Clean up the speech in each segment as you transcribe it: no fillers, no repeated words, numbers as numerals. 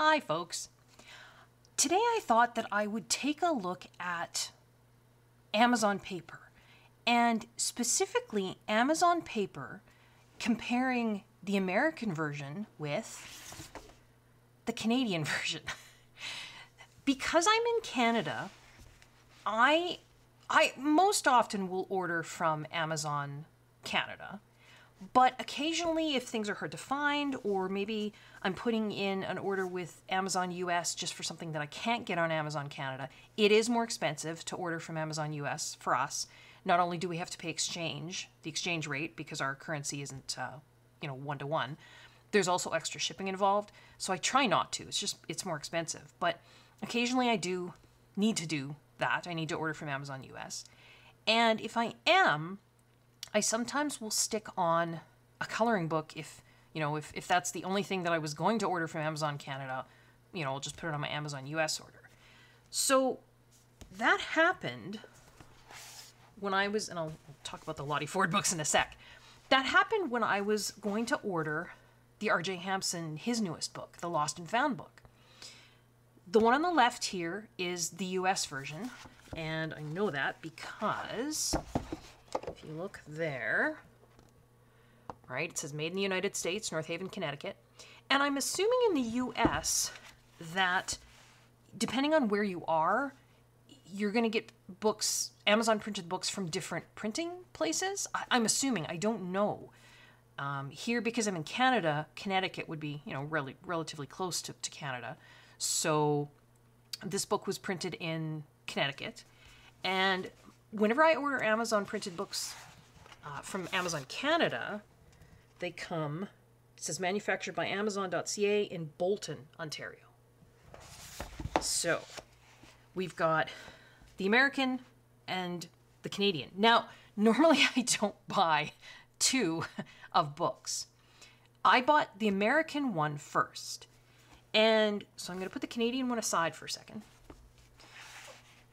Hi folks. Today I thought that I would take a look at Amazon paper, and specifically Amazon paper comparing the American version with the Canadian version. Because I'm in Canada, I most often will order from Amazon Canada. But occasionally, if things are hard to find, or maybe I'm putting in an order with Amazon US just for something that I can't get on Amazon Canada, it is more expensive to order from Amazon US for us. Not only do we have to pay the exchange rate, because our currency isn't, one-to-one, there's also extra shipping involved. So I try not to. It's more expensive. But occasionally I do need to do that. I need to order from Amazon US. And if I am, I sometimes will stick on a coloring book if that's the only thing that I was going to order from Amazon Canada, I'll just put it on my Amazon US order. So that happened when I was, and I'll talk about the Lottie Ford books in a sec. That happened when I was going to order the R.J. Hampson, his newest book, the Lost and Found book. The one on the left here is the US version, and I know that because if you look there, right, it says made in the United States, North Haven, Connecticut. And I'm assuming in the US that depending on where you are, you're going to get books, Amazon printed books from different printing places. I'm assuming, I don't know. Here, because I'm in Canada, Connecticut would be, relatively close to Canada. So this book was printed in Connecticut. And whenever I order Amazon printed books from Amazon Canada, they come, it says manufactured by Amazon.ca in Bolton, Ontario. So we've got the American and the Canadian. Now, normally I don't buy two of books. I bought the American one first. And so I'm going to put the Canadian one aside for a second.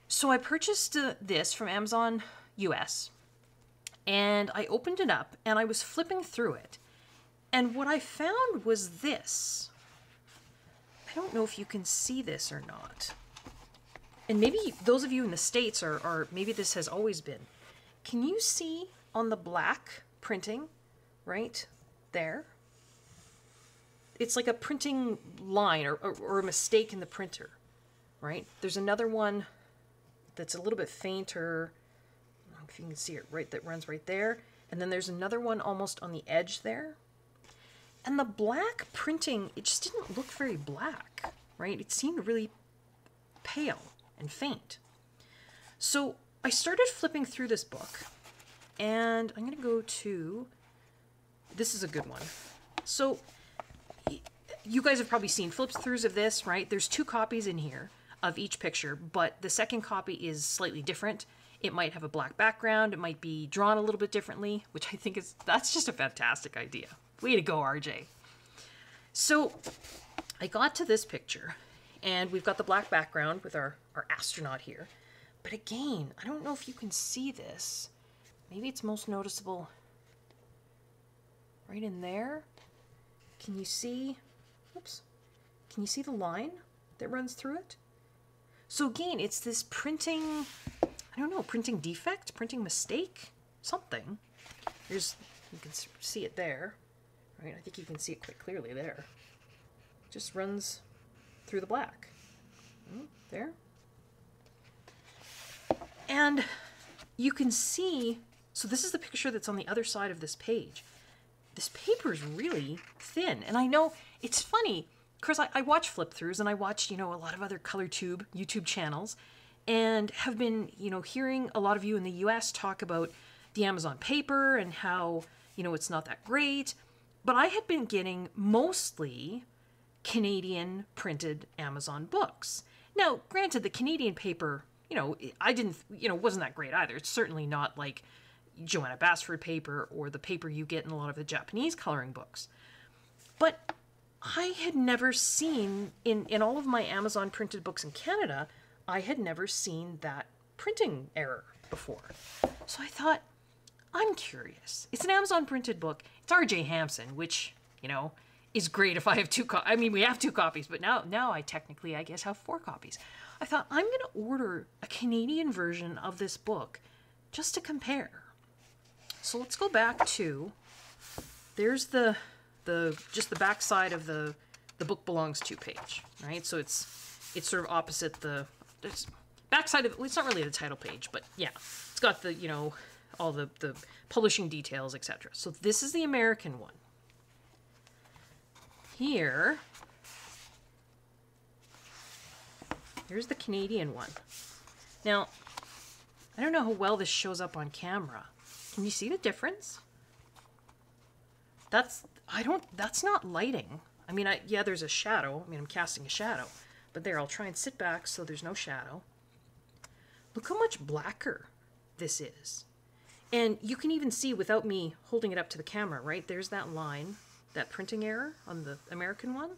So I purchased this from Amazon US, and I opened it up, and I was flipping through it. And what I found was this. I don't know if you can see this or not. And maybe those of you in the States are maybe this has always been. Can you see on the black printing right there? It's like a printing line or a mistake in the printer, right? There's another one that's a little bit fainter. I don't know if you can see it right, that runs right there. And then there's another one almost on the edge there. And the black printing, it just didn't look very black, right? It seemed really pale and faint. So I started flipping through this book, and I'm going to go to, this is a good one. So you guys have probably seen flip-throughs of this, right? There's two copies in here of each picture, but the second copy is slightly different. It might have a black background. It might be drawn a little bit differently, which I think that's just a fantastic idea. Way to go, RJ. So I got to this picture, and we've got the black background with our astronaut here. But again, I don't know if you can see this. Maybe it's most noticeable right in there. Can you see, oops, can you see the line that runs through it? So again, it's this printing, I don't know, printing defect, printing mistake, something. You can see it there, right? I think you can see it quite clearly there. It just runs through the black. There. And you can see, so this is the picture that's on the other side of this page. This paper is really thin. And I know it's funny, because I watch flip-throughs, and I watch, a lot of other ColorTube YouTube channels, and have been, hearing a lot of you in the US talk about the Amazon paper and how, it's not that great. But I had been getting mostly Canadian printed Amazon books. Now, granted, the Canadian paper, wasn't that great either. It's certainly not like Joanna Basford paper or the paper you get in a lot of the Japanese coloring books. But I had never seen, in all of my Amazon printed books in Canada, I had never seen that printing error before. So I thought, I'm curious. It's an Amazon printed book. It's R.J. Hampson, which, is great if I have two copies. I mean, we have two copies, but now I technically, I guess, have four copies. I thought I'm going to order a Canadian version of this book just to compare. So let's go back to, there's just the back side of the book belongs to page, right? So it's sort of opposite the back side of, well, it's not really the title page, but yeah, it's got the, you know, all the publishing details, etc. So this is the American one. Here's the Canadian one. Now, I don't know how well this shows up on camera. Can you see the difference? That's not lighting. I mean, yeah, there's a shadow. I mean, I'm casting a shadow. But there, I'll try and sit back so there's no shadow. Look how much blacker this is. And you can even see without me holding it up to the camera, right? There's that line, that printing error on the American one.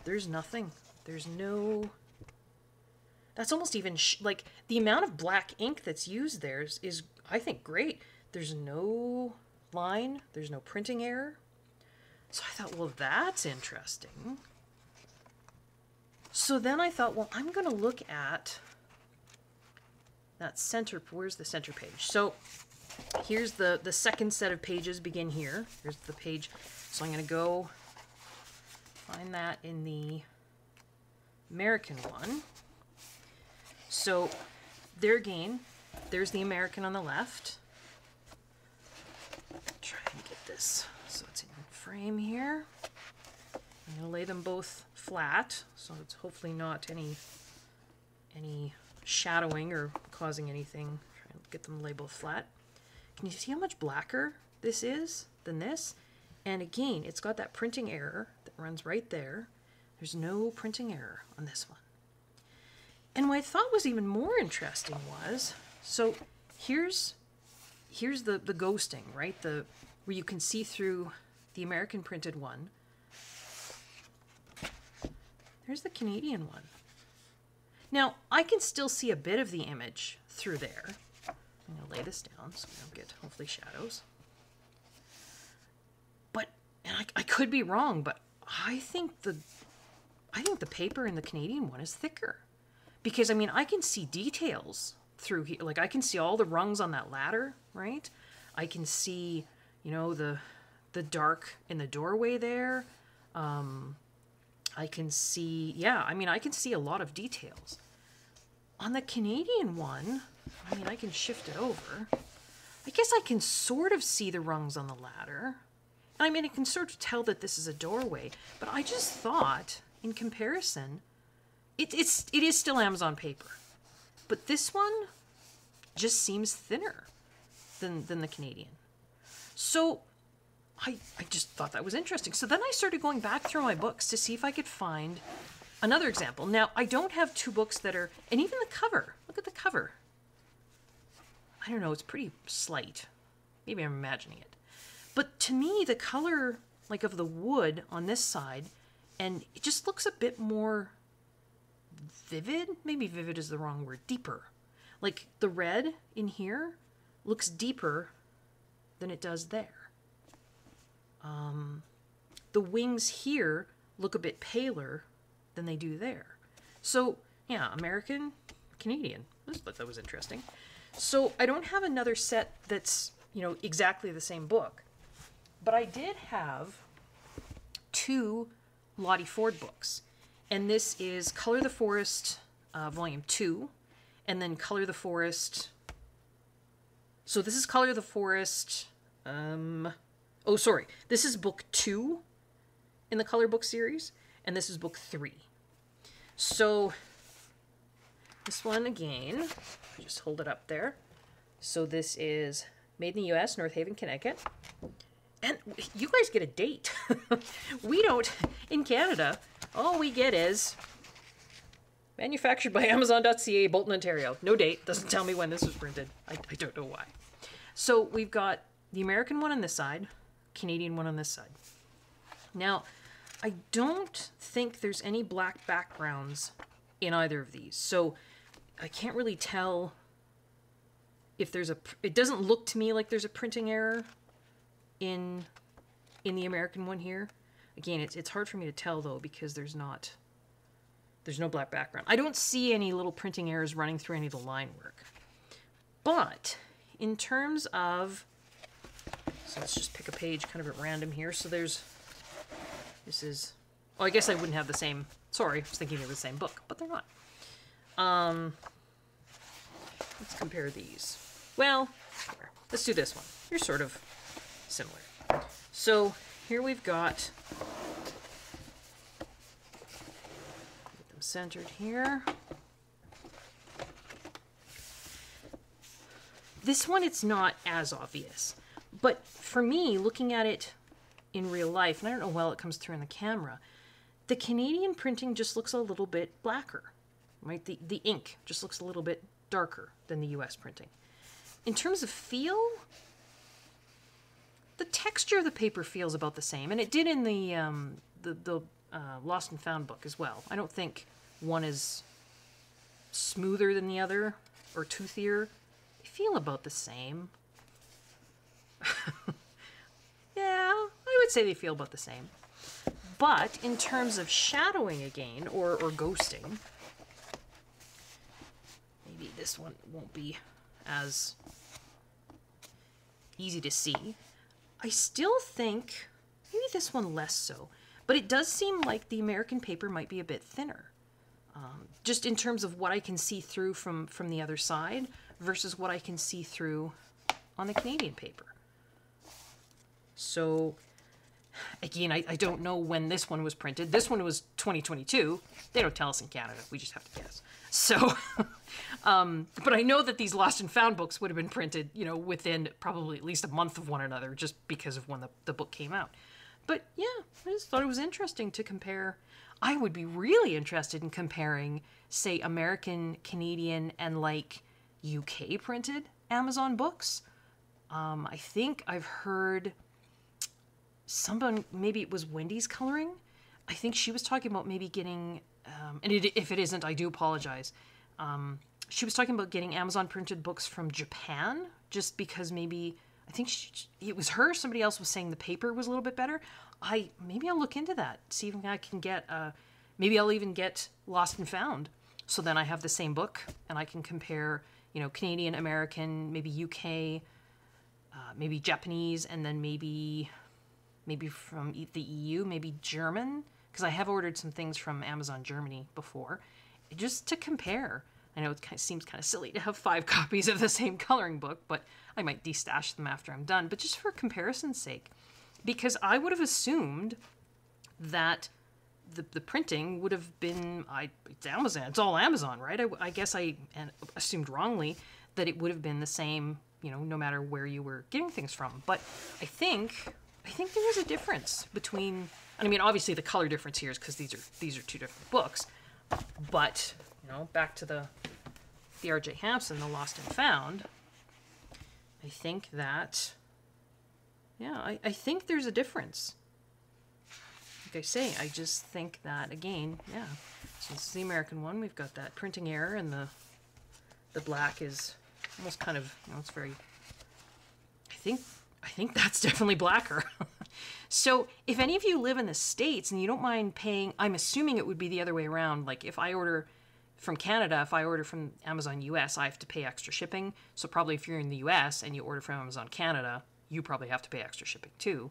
There's nothing. There's no... That's almost even, like, the amount of black ink that's used there is, I think, great. There's no line. There's no printing error. So I thought, well, that's interesting. So then I thought, well, I'm going to look at that center, where's the center page? So here's the second set of pages begin here. Here's the page. So I'm going to go find that in the American one. So there again, there's the American on the left. Try and get this so it's in frame here. I'm going to lay them both flat, so it's hopefully not any shadowing or causing anything. Try and get them labeled flat. Can you see how much blacker this is than this? And again, it's got that printing error that runs right there. There's no printing error on this one. And what I thought was even more interesting was, so here's the ghosting, right? Where you can see through the American printed one. There's the Canadian one. Now, I can still see a bit of the image through there. I'm going to lay this down so we don't get, hopefully, shadows. But, and I could be wrong, but I think the paper in the Canadian one is thicker. Because, I mean, I can see details through here. Like, I can see all the rungs on that ladder, right? I can see, you know, the dark in the doorway there. I can see, yeah, I mean, I can see a lot of details. On the Canadian one, I mean, I can shift it over. I guess I can sort of see the rungs on the ladder. I mean, I can sort of tell that this is a doorway. But I just thought, in comparison, it is still Amazon paper. But this one just seems thinner than the Canadian. So I just thought that was interesting. So then I started going back through my books to see if I could find another example. Now, I don't have two books that are, and even the cover, look at the cover. I don't know, it's pretty slight. Maybe I'm imagining it. But to me, the color, like, of the wood on this side, and it just looks a bit more vivid. Maybe vivid is the wrong word. Deeper. Like, the red in here looks deeper than it does there. The wings here look a bit paler than they do there. So, yeah, American, Canadian. I thought that was interesting. So I don't have another set that's, you know, exactly the same book. But I did have two Lottie Ford books. And this is Color the Forest, Volume 2. And then Color the Forest... So this is Color the Forest... Oh, sorry. This is book 2 in the Color Book series. And this is book 3. So this one again, just hold it up there. So this is made in the U.S., North Haven, Connecticut. And you guys get a date. We don't, in Canada, all we get is manufactured by Amazon.ca, Bolton, Ontario. No date. Doesn't tell me when this was printed. I don't know why. So we've got the American one on this side, Canadian one on this side. Now, I don't think there's any black backgrounds in either of these. So I can't really tell if there's a... It doesn't look to me like there's a printing error in the American one here. Again, it's hard for me to tell though because there's no black background. I don't see any little printing errors running through any of the line work. But in terms of, so let's just pick a page kind of at random here. So this is, oh, I guess I wouldn't have the same, sorry, I was thinking of the same book, but they're not. Let's compare these. Well, let's do this one. You're sort of similar. So here we've got, get them centered here. This one, it's not as obvious. But for me, looking at it in real life, and I don't know how well it comes through in the camera, the Canadian printing just looks a little bit blacker, right? The ink just looks a little bit darker than the US printing. In terms of feel, the texture of the paper feels about the same, and it did in the Lost and Found book as well. I don't think one is smoother than the other or toothier. They feel about the same. Yeah, I would say they feel about the same. But in terms of shadowing again, or ghosting, maybe this one won't be as easy to see. I still think, maybe this one less so, but it does seem like the American paper might be a bit thinner. Just in terms of what I can see through from the other side versus what I can see through on the Canadian paper. So, again, I don't know when this one was printed. This one was 2022. They don't tell us in Canada. We just have to guess. So, but I know that these Lost and Found books would have been printed, you know, within probably at least a month of one another, just because of when the book came out. But yeah, I just thought it was interesting to compare. I would be really interested in comparing, say, American, Canadian, and like UK printed Amazon books. I think I've heard someone, maybe it was Wendy's Coloring. I think she was talking about maybe getting, and if it isn't, I do apologize. She was talking about getting Amazon printed books from Japan, just because maybe, I think it was her, somebody else was saying the paper was a little bit better. Maybe I'll look into that, see if I can get, maybe I'll even get Lost and Found. So then I have the same book and I can compare, you know, Canadian, American, maybe UK, maybe Japanese, and then maybe from the EU, maybe German, because I have ordered some things from Amazon Germany before, just to compare. I know it kind of seems kind of silly to have 5 copies of the same coloring book, but I might destash them after I'm done, but just for comparison's sake, because I would have assumed that the printing would have been, it's Amazon, it's all Amazon, right? I guess I assumed wrongly that it would have been the same, you know, no matter where you were getting things from. But I think there is a difference between, I mean, obviously the color difference here is because these are 2 different books, but, you know, back to the R.J. Hampson, the Lost and Found, I think that, yeah, I think there's a difference. Like I say, I just think that, again, yeah, so this is the American one. We've got that printing error, and the black is almost kind of, you know, it's very, I think that's definitely blacker. So if any of you live in the States and you don't mind paying, I'm assuming it would be the other way around. Like if I order from Canada, if I order from Amazon US, I have to pay extra shipping. So probably if you're in the US and you order from Amazon Canada, you probably have to pay extra shipping too.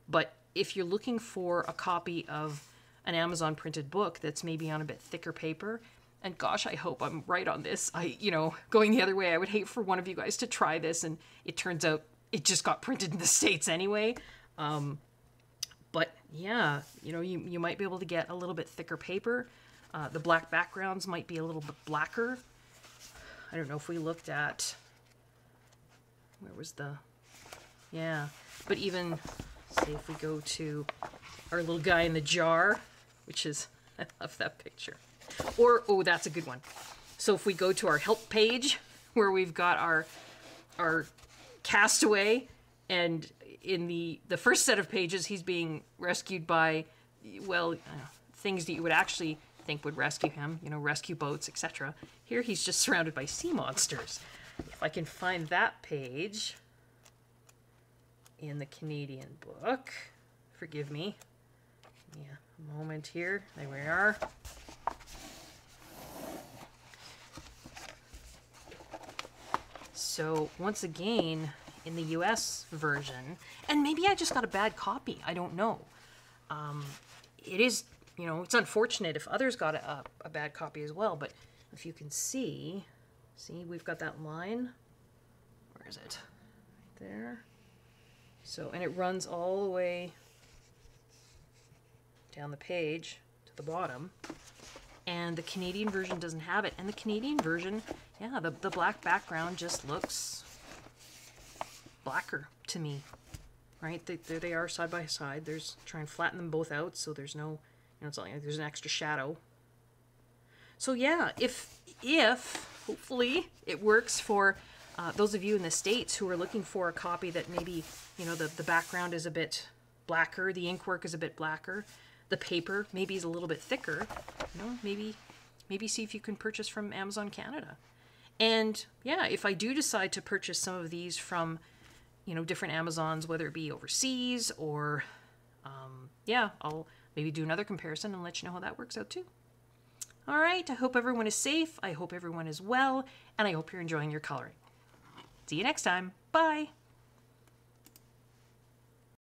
But if you're looking for a copy of an Amazon printed book that's maybe on a bit thicker paper, and gosh, I hope I'm right on this. You know, going the other way, I would hate for one of you guys to try this and it turns out it just got printed in the States anyway. But yeah, you know, you might be able to get a little bit thicker paper. The black backgrounds might be a little bit blacker. I don't know if we looked at, where was yeah, but even, say if we go to our little guy in the jar, which is, I love that picture. Or, oh, that's a good one. So if we go to our help page, where we've got our castaway, and in the first set of pages, he's being rescued by, well, things that you would actually think would rescue him, you know, rescue boats, etc. Here he's just surrounded by sea monsters. If I can find that page in the Canadian book, forgive me, Yeah, a moment here. There we are. So once again, in the US version, and maybe I just got a bad copy, I don't know. It is, you know, it's unfortunate if others got a bad copy as well, but if you can see, we've got that line. Where is it? Right there. So, and it runs all the way down the page to the bottom. And the Canadian version doesn't have it. And the Canadian version, yeah, the black background just looks blacker to me, right? There they are side by side. Try and flatten them both out so there's no, you know, it's like there's an extra shadow. So yeah, if hopefully it works for those of you in the States who are looking for a copy that maybe, you know, the background is a bit blacker, the ink work is a bit blacker, the paper maybe is a little bit thicker, you know, maybe see if you can purchase from Amazon Canada. And yeah, if I do decide to purchase some of these from, you know, different Amazons, whether it be overseas or, yeah, I'll maybe do another comparison and let you know how that works out too. All right, I hope everyone is safe, I hope everyone is well, and I hope you're enjoying your coloring. See you next time. Bye.